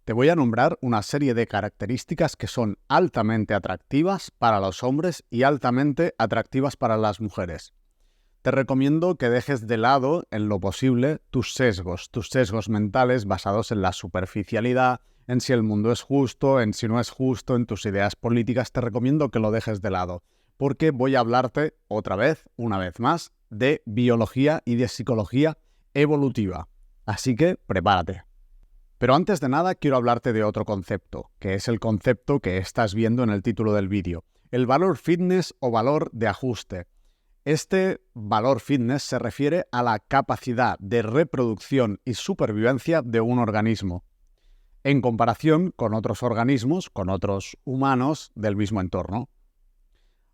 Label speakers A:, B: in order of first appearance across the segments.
A: Te voy a nombrar una serie de características que son altamente atractivas para los hombres y altamente atractivas para las mujeres. Te recomiendo que dejes de lado, en lo posible, tus sesgos mentales basados en la superficialidad, en si el mundo es justo, en si no es justo, en tus ideas políticas. Te recomiendo que lo dejes de lado, porque voy a hablarte otra vez, una vez más, de biología y de psicología evolutiva. Así que prepárate. Pero antes de nada quiero hablarte de otro concepto, que es el concepto que estás viendo en el título del vídeo, el valor fitness o valor de ajuste. Este valor fitness se refiere a la capacidad de reproducción y supervivencia de un organismo, en comparación con otros organismos, con otros humanos del mismo entorno.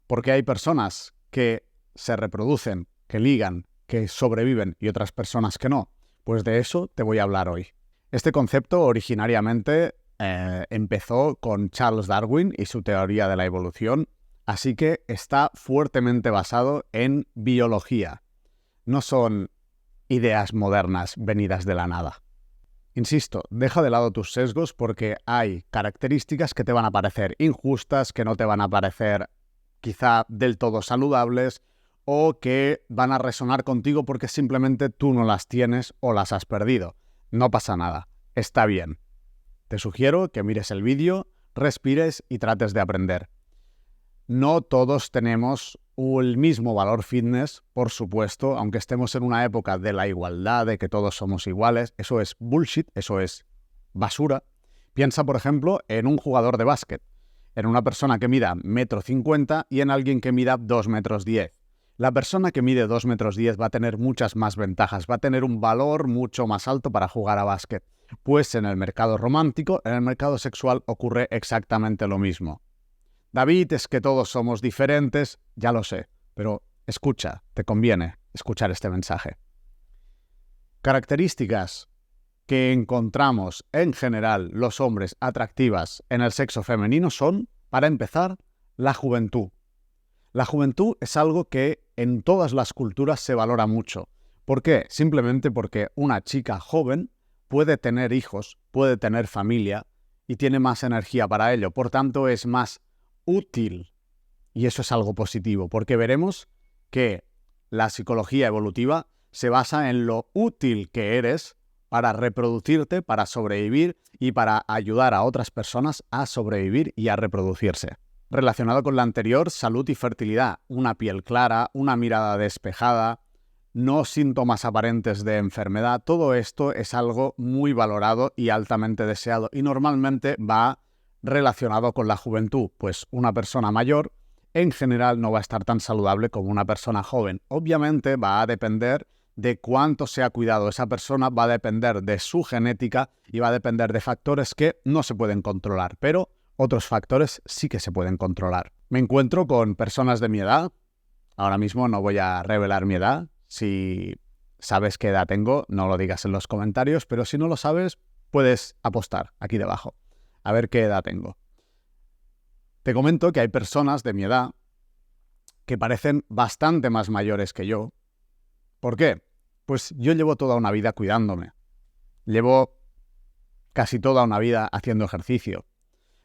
A: Porque hay personas que se reproducen, que ligan, que sobreviven y otras personas que no. Pues de eso te voy a hablar hoy. Este concepto originariamente empezó con Charles Darwin y su teoría de la evolución, así que está fuertemente basado en biología. No son ideas modernas venidas de la nada. Insisto, deja de lado tus sesgos porque hay características que te van a parecer injustas, que no te van a parecer quizá del todo saludables o que van a resonar contigo porque simplemente tú no las tienes o las has perdido. No pasa nada, está bien. Te sugiero que mires el vídeo, respires y trates de aprender. No todos tenemos el mismo valor fitness, por supuesto, aunque estemos en una época de la igualdad, de que todos somos iguales. Eso es bullshit, eso es basura. Piensa, por ejemplo, en un jugador de básquet, en una persona que mida 1,50 m y en alguien que mida 2,10 m. La persona que mide 2,10 m va a tener muchas más ventajas, va a tener un valor mucho más alto para jugar a básquet. Pues en el mercado romántico, en el mercado sexual ocurre exactamente lo mismo. David, es que todos somos diferentes, ya lo sé, pero escucha, te conviene escuchar este mensaje. Características que encontramos en general los hombres atractivas en el sexo femenino son, para empezar, la juventud. La juventud es algo que en todas las culturas se valora mucho. ¿Por qué? Simplemente porque una chica joven puede tener hijos, puede tener familia y tiene más energía para ello. Por tanto, es más útil. Y eso es algo positivo, porque veremos que la psicología evolutiva se basa en lo útil que eres para reproducirte, para sobrevivir y para ayudar a otras personas a sobrevivir y a reproducirse. Relacionado con la anterior, salud y fertilidad, una piel clara, una mirada despejada, no síntomas aparentes de enfermedad, todo esto es algo muy valorado y altamente deseado y normalmente va relacionado con la juventud, pues una persona mayor en general no va a estar tan saludable como una persona joven. Obviamente va a depender de cuánto se ha cuidado esa persona, va a depender de su genética y va a depender de factores que no se pueden controlar, pero otros factores sí que se pueden controlar. Me encuentro con personas de mi edad. Ahora mismo no voy a revelar mi edad. Si sabes qué edad tengo, no lo digas en los comentarios, pero si no lo sabes, puedes apostar aquí debajo. A ver qué edad tengo. Te comento que hay personas de mi edad que parecen bastante más mayores que yo. ¿Por qué? Pues yo llevo toda una vida cuidándome. Llevo casi toda una vida haciendo ejercicio.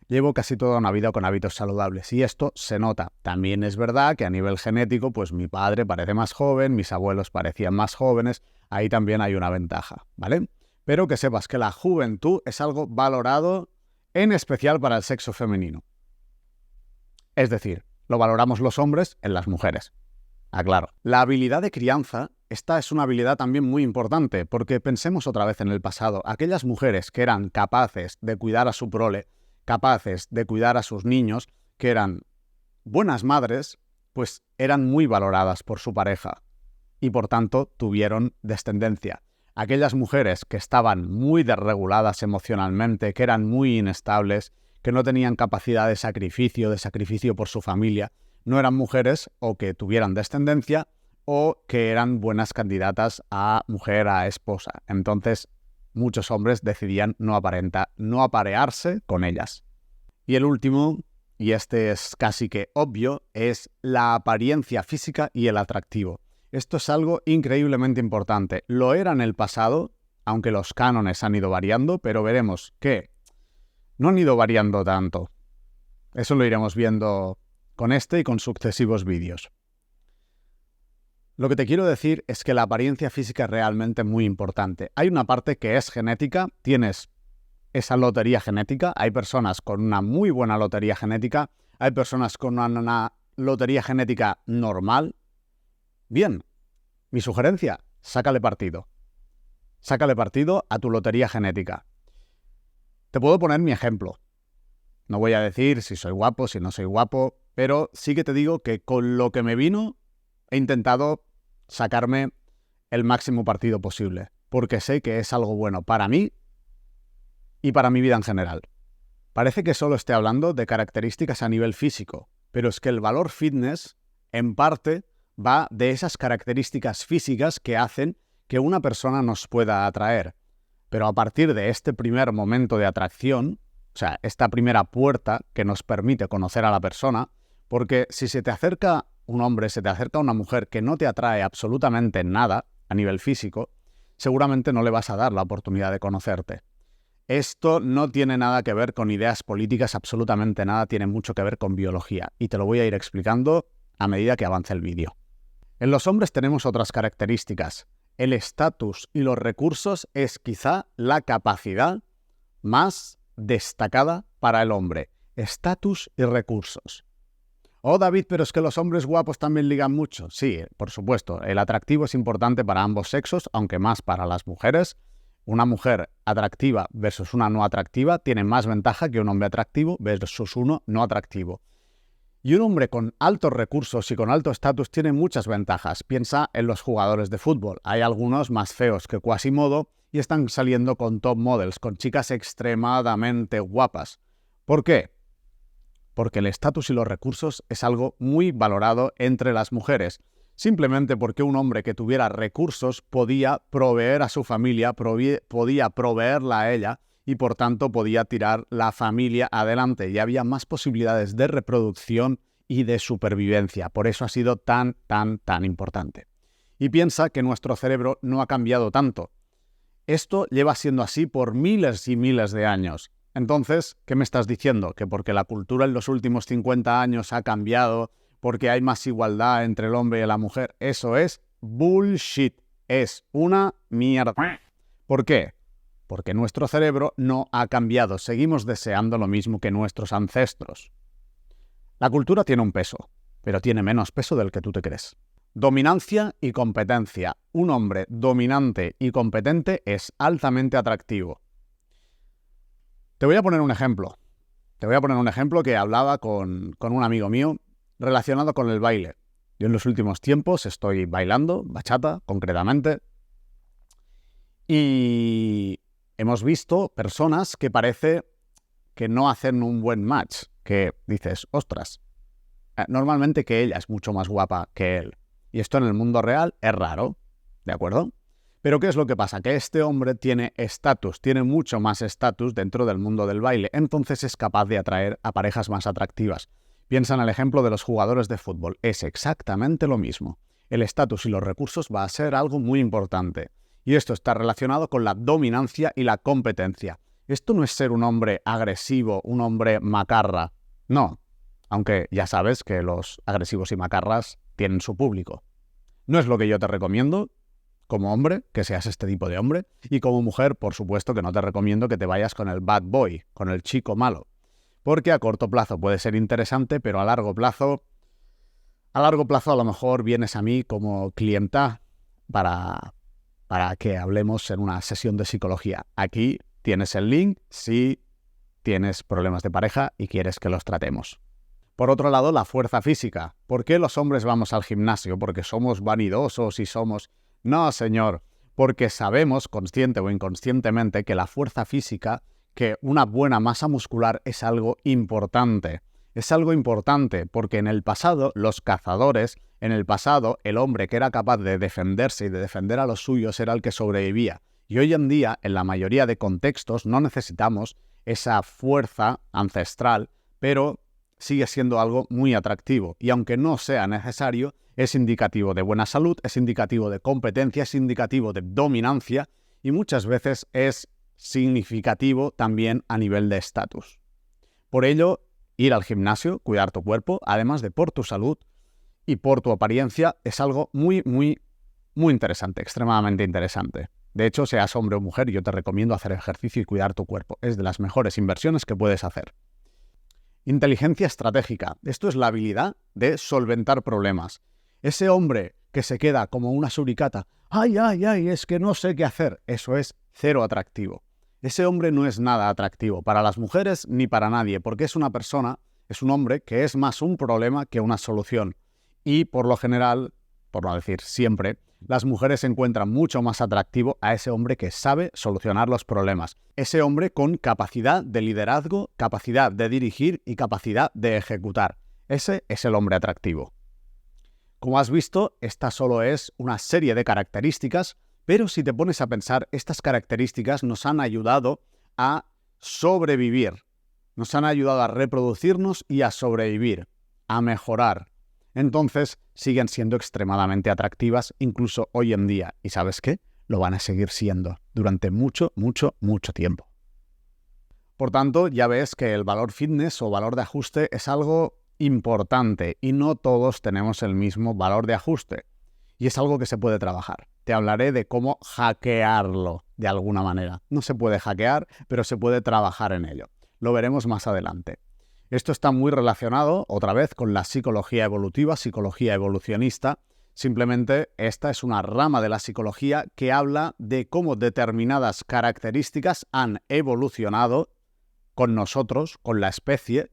A: Llevo casi toda una vida con hábitos saludables y esto se nota. También es verdad que a nivel genético, pues mi padre parece más joven, mis abuelos parecían más jóvenes, ahí también hay una ventaja, ¿vale? Pero que sepas que la juventud es algo valorado en especial para el sexo femenino. Es decir, lo valoramos los hombres en las mujeres. Aclaro. La habilidad de crianza, esta es una habilidad también muy importante, porque pensemos otra vez en el pasado. Aquellas mujeres que eran capaces de cuidar a su prole, capaces de cuidar a sus niños, que eran buenas madres, pues eran muy valoradas por su pareja y por tanto tuvieron descendencia. Aquellas mujeres que estaban muy desreguladas emocionalmente, que eran muy inestables, que no tenían capacidad de sacrificio por su familia, no eran mujeres o que tuvieran descendencia o que eran buenas candidatas a mujer, a esposa. Entonces, muchos hombres decidían no aparearse con ellas. Y el último, y este es casi que obvio, es la apariencia física y el atractivo. Esto es algo increíblemente importante. Lo era en el pasado, aunque los cánones han ido variando, pero veremos que no han ido variando tanto. Eso lo iremos viendo con este y con sucesivos vídeos. Lo que te quiero decir es que la apariencia física es realmente muy importante. Hay una parte que es genética, tienes esa lotería genética, hay personas con una muy buena lotería genética, hay personas con una lotería genética normal. Bien, mi sugerencia, sácale partido. Sácale partido a tu lotería genética. Te puedo poner mi ejemplo. No voy a decir si soy guapo, si no soy guapo, pero sí que te digo que con lo que me vino he intentado sacarme el máximo partido posible, porque sé que es algo bueno para mí y para mi vida en general. Parece que solo esté hablando de características a nivel físico, pero es que el valor fitness, en parte, va de esas características físicas que hacen que una persona nos pueda atraer. Pero a partir de este primer momento de atracción, o sea, esta primera puerta que nos permite conocer a la persona, porque si se te acerca un hombre, se te acerca una mujer que no te atrae absolutamente nada a nivel físico, seguramente no le vas a dar la oportunidad de conocerte. Esto no tiene nada que ver con ideas políticas, absolutamente nada, tiene mucho que ver con biología, y te lo voy a ir explicando a medida que avance el vídeo. En los hombres tenemos otras características. El estatus y los recursos es quizá la capacidad más destacada para el hombre. Estatus y recursos. Oh, David, pero es que los hombres guapos también ligan mucho. Sí, por supuesto, el atractivo es importante para ambos sexos, aunque más para las mujeres. Una mujer atractiva versus una no atractiva tiene más ventaja que un hombre atractivo versus uno no atractivo. Y un hombre con altos recursos y con alto estatus tiene muchas ventajas. Piensa en los jugadores de fútbol. Hay algunos más feos que Quasimodo y están saliendo con top models, con chicas extremadamente guapas. ¿Por qué? Porque el estatus y los recursos es algo muy valorado entre las mujeres. Simplemente porque un hombre que tuviera recursos podía proveer a su familia, podía proveerla a ella y por tanto podía tirar la familia adelante y había más posibilidades de reproducción y de supervivencia. Por eso ha sido tan importante. Y piensa que nuestro cerebro no ha cambiado tanto. Esto lleva siendo así por miles y miles de años. Entonces, ¿qué me estás diciendo? ¿Que porque la cultura en los últimos 50 años ha cambiado, porque hay más igualdad entre el hombre y la mujer? Eso es bullshit. Es una mierda. ¿Por qué? Porque nuestro cerebro no ha cambiado. Seguimos deseando lo mismo que nuestros ancestros. La cultura tiene un peso, pero tiene menos peso del que tú te crees. Dominancia y competencia. Un hombre dominante y competente es altamente atractivo. Te voy a poner un ejemplo. Te voy a poner un ejemplo que hablaba con un amigo mío relacionado con el baile. Yo en los últimos tiempos estoy bailando, bachata concretamente, y hemos visto personas que parece que no hacen un buen match, que dices, ostras, normalmente que ella es mucho más guapa que él. Y esto en el mundo real es raro, ¿de acuerdo? Pero ¿qué es lo que pasa? Que este hombre tiene estatus, tiene mucho más estatus dentro del mundo del baile, entonces es capaz de atraer a parejas más atractivas. Piensa en el ejemplo de los jugadores de fútbol, es exactamente lo mismo. El estatus y los recursos va a ser algo muy importante. Y esto está relacionado con la dominancia y la competencia. Esto no es ser un hombre agresivo, un hombre macarra. No, aunque ya sabes que los agresivos y macarras tienen su público. No es lo que yo te recomiendo como hombre, que seas este tipo de hombre, y como mujer, por supuesto que no te recomiendo que te vayas con el bad boy, con el chico malo, porque a corto plazo puede ser interesante, pero a largo plazo a lo mejor vienes a mí como clienta para que hablemos en una sesión de psicología. Aquí tienes el link si tienes problemas de pareja y quieres que los tratemos. Por otro lado, la fuerza física. ¿Por qué los hombres vamos al gimnasio? ¿Porque somos vanidosos y somos...? No, señor, porque sabemos, consciente o inconscientemente, que la fuerza física, que una buena masa muscular es algo importante. Es algo importante porque en el pasado, los cazadores, en el pasado, el hombre que era capaz de defenderse y de defender a los suyos era el que sobrevivía. Y hoy en día, en la mayoría de contextos, no necesitamos esa fuerza ancestral, pero sigue siendo algo muy atractivo. Y aunque no sea necesario, es indicativo de buena salud, es indicativo de competencia, es indicativo de dominancia y muchas veces es significativo también a nivel de estatus. Por ello, ir al gimnasio, cuidar tu cuerpo, además de por tu salud y por tu apariencia, es algo muy, muy, muy interesante, extremadamente interesante. De hecho, seas hombre o mujer, yo te recomiendo hacer ejercicio y cuidar tu cuerpo. Es de las mejores inversiones que puedes hacer. Inteligencia estratégica. Esto es la habilidad de solventar problemas. Ese hombre que se queda como una suricata, ¡ay, ay, ay! Es que no sé qué hacer. Eso es cero atractivo. Ese hombre no es nada atractivo para las mujeres ni para nadie, porque es una persona, es un hombre que es más un problema que una solución. Y por lo general, por no decir siempre, las mujeres encuentran mucho más atractivo a ese hombre que sabe solucionar los problemas. Ese hombre con capacidad de liderazgo, capacidad de dirigir y capacidad de ejecutar. Ese es el hombre atractivo. Como has visto, esta solo es una serie de características, pero si te pones a pensar, estas características nos han ayudado a sobrevivir. Nos han ayudado a reproducirnos y a sobrevivir, a mejorar. Entonces, siguen siendo extremadamente atractivas incluso hoy en día. ¿Y sabes qué? Lo van a seguir siendo durante mucho, mucho, mucho tiempo. Por tanto, ya ves que el valor fitness o valor de ajuste es algo importante y no todos tenemos el mismo valor de ajuste. Y es algo que se puede trabajar. Te hablaré de cómo hackearlo de alguna manera. No se puede hackear, pero se puede trabajar en ello. Lo veremos más adelante. Esto está muy relacionado, otra vez, con la psicología evolutiva, psicología evolucionista. Simplemente esta es una rama de la psicología que habla de cómo determinadas características han evolucionado con nosotros, con la especie,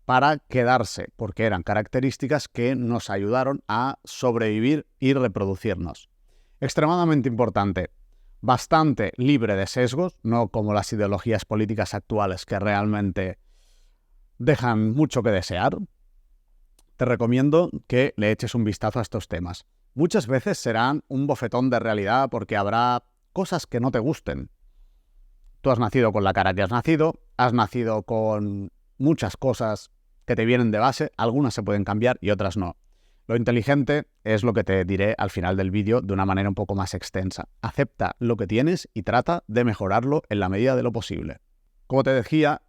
A: para quedarse, porque eran características que nos ayudaron a sobrevivir y reproducirnos. Extremadamente importante, bastante libre de sesgos, no como las ideologías políticas actuales que realmente dejan mucho que desear. Te recomiendo que le eches un vistazo a estos temas. Muchas veces serán un bofetón de realidad porque habrá cosas que no te gusten. Tú has nacido con la cara que has nacido con muchas cosas que te vienen de base, algunas se pueden cambiar y otras no. Lo inteligente es lo que te diré al final del vídeo de una manera un poco más extensa. Acepta lo que tienes y trata de mejorarlo en la medida de lo posible. Como te decía,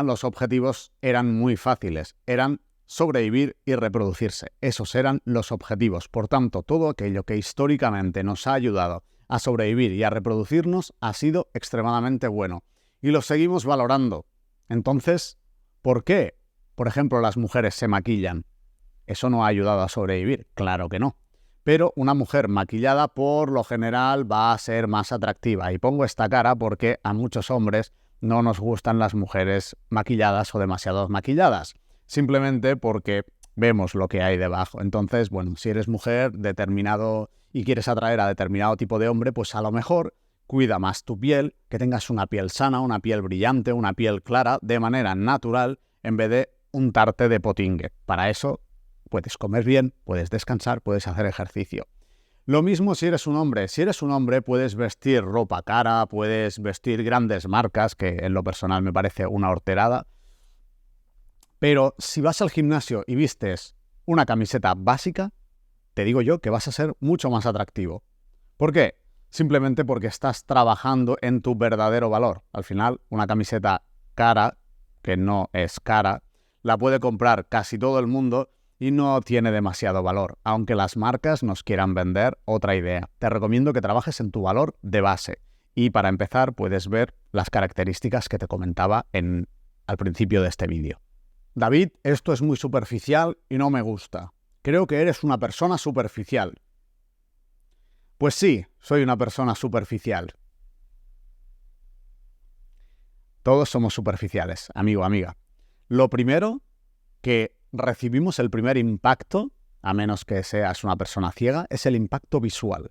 A: los objetivos eran muy fáciles. Eran sobrevivir y reproducirse. Esos eran los objetivos. Por tanto, todo aquello que históricamente nos ha ayudado a sobrevivir y a reproducirnos ha sido extremadamente bueno. Y lo seguimos valorando. Entonces, ¿por qué, por ejemplo, las mujeres se maquillan? ¿Eso no ha ayudado a sobrevivir? Claro que no. Pero una mujer maquillada por lo general va a ser más atractiva. Y pongo esta cara porque a muchos hombres no nos gustan las mujeres maquilladas o demasiado maquilladas. Simplemente porque vemos lo que hay debajo. Entonces, bueno, si eres mujer determinado y quieres atraer a determinado tipo de hombre, pues a lo mejor cuida más tu piel, que tengas una piel sana, una piel brillante, una piel clara, de manera natural, en vez de untarte de potingue. Para eso puedes comer bien, puedes descansar, puedes hacer ejercicio. Lo mismo si eres un hombre. Si eres un hombre puedes vestir ropa cara, puedes vestir grandes marcas, que en lo personal me parece una horterada. Pero si vas al gimnasio y vistes una camiseta básica, te digo yo que vas a ser mucho más atractivo. ¿Por qué? Simplemente porque estás trabajando en tu verdadero valor. Al final, una camiseta cara, que no es cara, la puede comprar casi todo el mundo y no tiene demasiado valor, aunque las marcas nos quieran vender otra idea. Te recomiendo que trabajes en tu valor de base. Y para empezar, puedes ver las características que te comentaba al principio de este vídeo. David, esto es muy superficial y no me gusta. Creo que eres una persona superficial. Pues sí, soy una persona superficial. Todos somos superficiales, amigo, amiga. Lo primero que recibimos, el primer impacto, a menos que seas una persona ciega, es el impacto visual.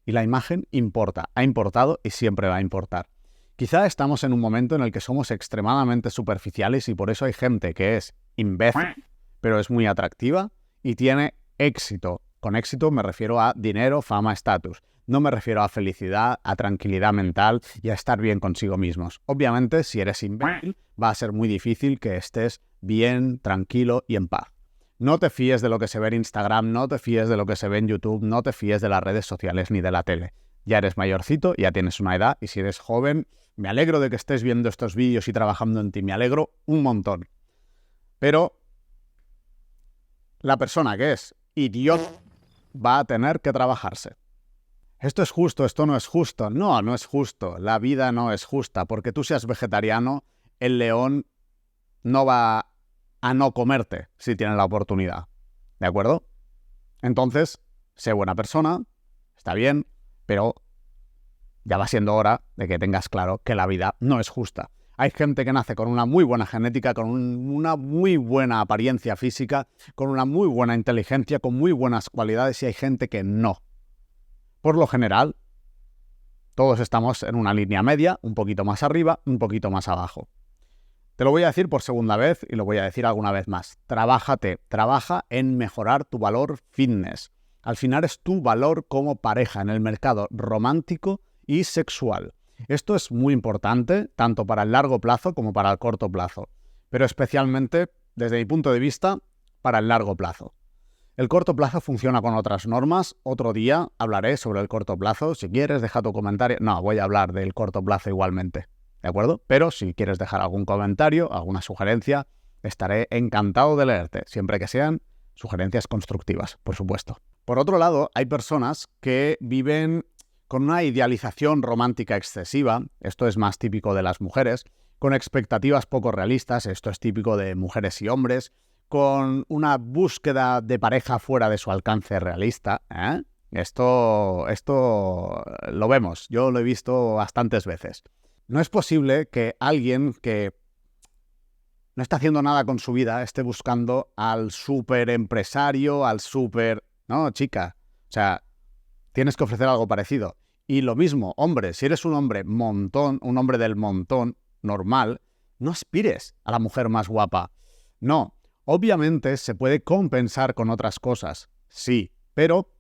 A: Y la imagen importa, ha importado y siempre va a importar. Quizá estamos en un momento en el que somos extremadamente superficiales y por eso hay gente que es imbécil, pero es muy atractiva y tiene éxito. Con éxito me refiero a dinero, fama, estatus. No me refiero a felicidad, a tranquilidad mental y a estar bien consigo mismos. Obviamente, si eres imbécil, va a ser muy difícil que estés bien, tranquilo y en paz. No te fíes de lo que se ve en Instagram, no te fíes de lo que se ve en YouTube, no te fíes de las redes sociales ni de la tele. ya eres mayorcito, ya tienes una edad, y si eres joven, me alegro de que estés viendo estos vídeos y trabajando en ti, me alegro un montón. Pero la persona que es idiota va a tener que trabajarse. Esto es justo, esto no es justo. No, no es justo. La vida no es justa. Porque tú seas vegetariano, el león no va a no comerte si tiene la oportunidad. ¿De acuerdo? Entonces, sé buena persona, está bien, pero ya va siendo hora de que tengas claro que la vida no es justa. Hay gente que nace con una muy buena genética, con una muy buena apariencia física, con una muy buena inteligencia, con muy buenas cualidades, y hay gente que no. Por lo general, todos estamos en una línea media, un poquito más arriba, un poquito más abajo. Te lo voy a decir por segunda vez y lo voy a decir alguna vez más. Trabaja en mejorar tu valor fitness. Al final es tu valor como pareja en el mercado romántico y sexual. Esto es muy importante, tanto para el largo plazo como para el corto plazo, pero especialmente, desde mi punto de vista, para el largo plazo. El corto plazo funciona con otras normas. Otro día hablaré sobre el corto plazo. Si quieres, deja tu comentario. No, voy a hablar del corto plazo igualmente, ¿de acuerdo? Pero si quieres dejar algún comentario, alguna sugerencia, estaré encantado de leerte, siempre que sean sugerencias constructivas, por supuesto. Por otro lado, hay personas que viven con una idealización romántica excesiva, esto es más típico de las mujeres, con expectativas poco realistas, esto es típico de mujeres y hombres, con una búsqueda de pareja fuera de su alcance realista, ¿eh? Esto lo vemos, yo lo he visto bastantes veces. No es posible que alguien que no está haciendo nada con su vida esté buscando al súper empresario, al súper... No, chica, o sea, tienes que ofrecer algo parecido. Y lo mismo, hombre, si eres un hombre montón, un hombre del montón, normal, no aspires a la mujer más guapa. No, obviamente se puede compensar con otras cosas, sí, pero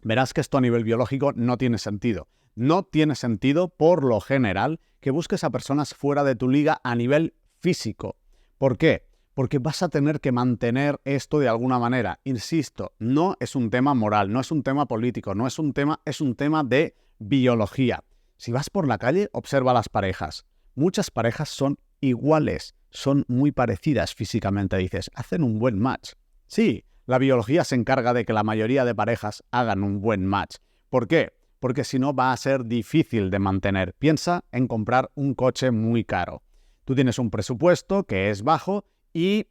A: verás que esto a nivel biológico no tiene sentido. No tiene sentido, por lo general, que busques a personas fuera de tu liga a nivel físico. ¿Por qué? Porque vas a tener que mantener esto de alguna manera. Insisto, no es un tema moral, no es un tema político, no es un tema, es un tema de biología. Si vas por la calle, observa las parejas. Muchas parejas son iguales, son muy parecidas físicamente, dices, hacen un buen match. Sí, la biología se encarga de que la mayoría de parejas hagan un buen match. ¿Por qué? Porque si no va a ser difícil de mantener. Piensa en comprar un coche muy caro. Tú tienes un presupuesto que es bajo y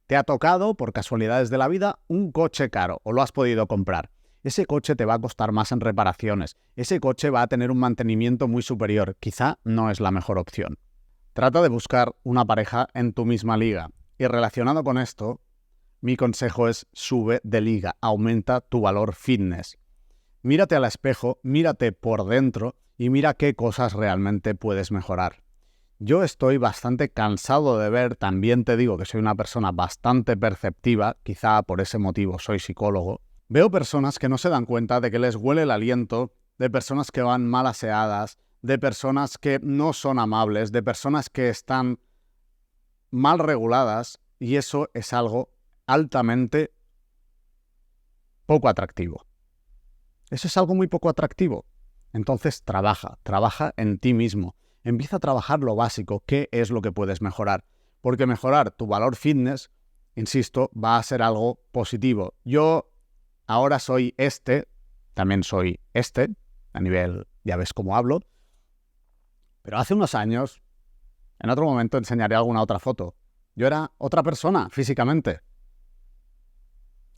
A: te ha tocado, por casualidades de la vida, un coche caro o lo has podido comprar. Ese coche te va a costar más en reparaciones. Ese coche va a tener un mantenimiento muy superior. Quizá no es la mejor opción. Trata de buscar una pareja en tu misma liga. Y relacionado con esto, mi consejo es sube de liga, aumenta tu valor fitness. Mírate al espejo, mírate por dentro y mira qué cosas realmente puedes mejorar. Yo estoy bastante cansado de ver, también te digo que soy una persona bastante perceptiva, quizá por ese motivo soy psicólogo. Veo personas que no se dan cuenta de que les huele el aliento, de personas que van mal aseadas, de personas que no son amables, de personas que están mal reguladas, y eso es algo altamente poco atractivo. Eso es algo muy poco atractivo. Entonces trabaja en ti mismo. Empieza a trabajar lo básico, qué es lo que puedes mejorar. Porque mejorar tu valor fitness, insisto, va a ser algo positivo. Yo ahora soy también soy a nivel, ya ves cómo hablo, pero hace unos años, en otro momento enseñaré alguna otra foto. Yo era otra persona físicamente.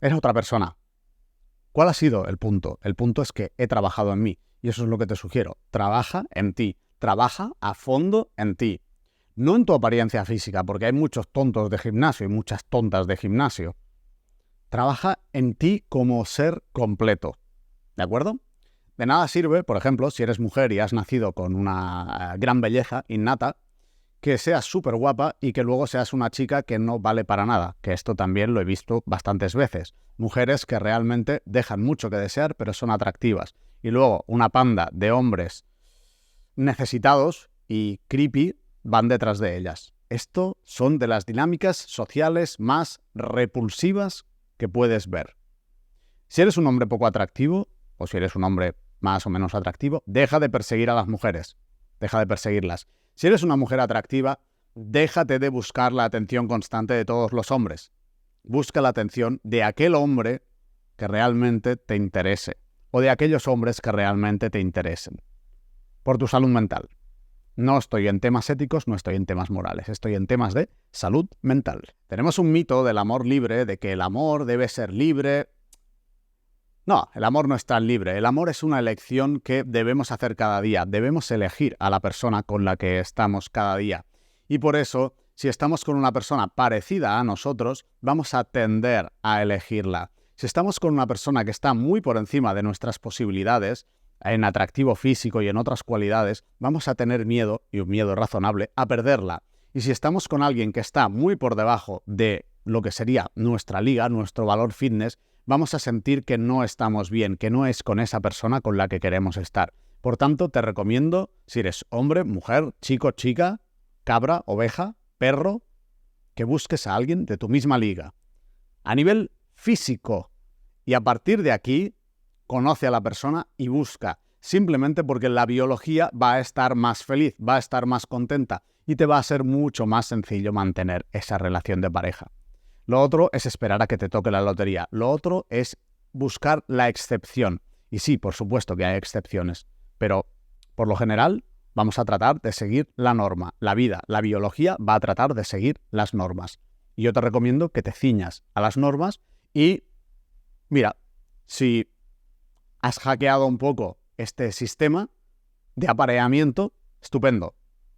A: Era otra persona. ¿Cuál ha sido el punto? El punto es que he trabajado en mí. Y eso es lo que te sugiero. Trabaja en ti. Trabaja a fondo en ti. No en tu apariencia física, porque hay muchos tontos de gimnasio y muchas tontas de gimnasio. Trabaja en ti como ser completo. ¿De acuerdo? De nada sirve, por ejemplo, si eres mujer y has nacido con una gran belleza innata, que seas súper guapa y que luego seas una chica que no vale para nada, que esto también lo he visto bastantes veces. Mujeres que realmente dejan mucho que desear, pero son atractivas. Y luego una panda de hombres necesitados y creepy van detrás de ellas. Esto son de las dinámicas sociales más repulsivas que puedes ver. Si eres un hombre poco atractivo, o si eres un hombre más o menos atractivo, deja de perseguir a las mujeres. Deja de perseguirlas. Si eres una mujer atractiva, déjate de buscar la atención constante de todos los hombres. Busca la atención de aquel hombre que realmente te interese o de aquellos hombres que realmente te interesen. Por tu salud mental. No estoy en temas éticos, no estoy en temas morales, estoy en temas de salud mental. Tenemos un mito del amor libre, de que el amor debe ser libre. No, el amor no es tan libre. El amor es una elección que debemos hacer cada día. Debemos elegir a la persona con la que estamos cada día. Y por eso, si estamos con una persona parecida a nosotros, vamos a tender a elegirla. Si estamos con una persona que está muy por encima de nuestras posibilidades, en atractivo físico y en otras cualidades, vamos a tener miedo, y un miedo razonable, a perderla. Y si estamos con alguien que está muy por debajo de lo que sería nuestra liga, nuestro valor fitness, vamos a sentir que no estamos bien, que no es con esa persona con la que queremos estar. Por tanto, te recomiendo, si eres hombre, mujer, chico, chica, cabra, oveja, perro, que busques a alguien de tu misma liga. A nivel físico. Y a partir de aquí, conoce a la persona y busca, simplemente porque la biología va a estar más feliz, va a estar más contenta y te va a ser mucho más sencillo mantener esa relación de pareja. Lo otro es esperar a que te toque la lotería. Lo otro es buscar la excepción. Y sí, por supuesto que hay excepciones, pero por lo general vamos a tratar de seguir la norma. La vida, la biología va a tratar de seguir las normas. Y yo te recomiendo que te ciñas a las normas y, mira, si has hackeado un poco este sistema de apareamiento, estupendo,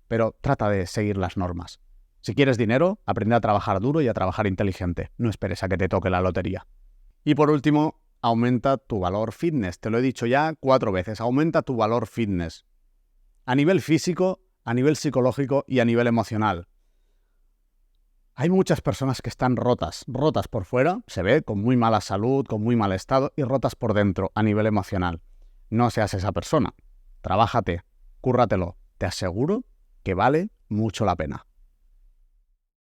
A: pero trata de seguir las normas. Si quieres dinero, aprende a trabajar duro y a trabajar inteligente. No esperes a que te toque la lotería. Y por último, aumenta tu valor fitness. Te lo he dicho ya 4 veces. Aumenta tu valor fitness. A nivel físico, a nivel psicológico y a nivel emocional. Hay muchas personas que están rotas por fuera, se ve, con muy mala salud, con muy mal estado, y rotas por dentro, a nivel emocional. No seas esa persona. Trabájate, cúrratelo. Te aseguro que vale mucho la pena.